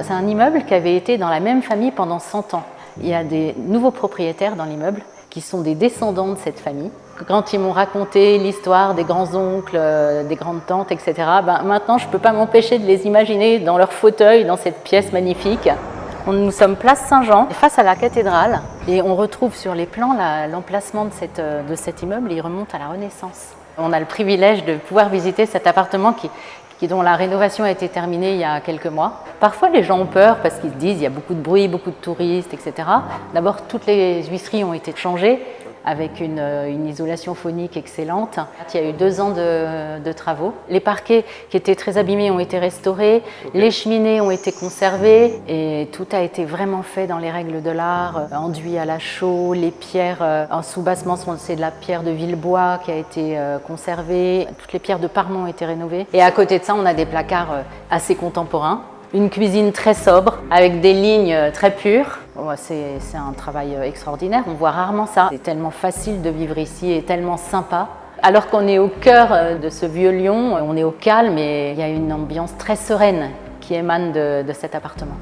C'est un immeuble qui avait été dans la même famille pendant 100 ans. Il y a des nouveaux propriétaires dans l'immeuble qui sont des descendants de cette famille. Quand ils m'ont raconté l'histoire des grands-oncles, des grandes-tantes, etc., maintenant je ne peux pas m'empêcher de les imaginer dans leur fauteuil, dans cette pièce magnifique. Nous sommes place Saint-Jean, face à la cathédrale, et on retrouve sur les plans l'emplacement de cet immeuble, et il remonte à la Renaissance. On a le privilège de pouvoir visiter cet appartement dont la rénovation a été terminée il y a quelques mois. Parfois, les gens ont peur parce qu'ils se disent qu'il y a beaucoup de bruit, beaucoup de touristes, etc. D'abord, toutes les huisseries ont été changées avec une isolation phonique excellente. Il y a eu 2 ans de travaux. Les parquets qui étaient très abîmés ont été restaurés, les cheminées ont été conservées et tout a été vraiment fait dans les règles de l'art, enduit à la chaux, les pierres en soubassement, c'est de la pierre de Villebois qui a été conservée, toutes les pierres de Parmont ont été rénovées. Et à côté de ça, on a des placards assez contemporains. Une cuisine très sobre, avec des lignes très pures. C'est un travail extraordinaire, on voit rarement ça. C'est tellement facile de vivre ici et tellement sympa. Alors qu'on est au cœur de ce vieux Lyon, on est au calme et il y a une ambiance très sereine qui émane de cet appartement.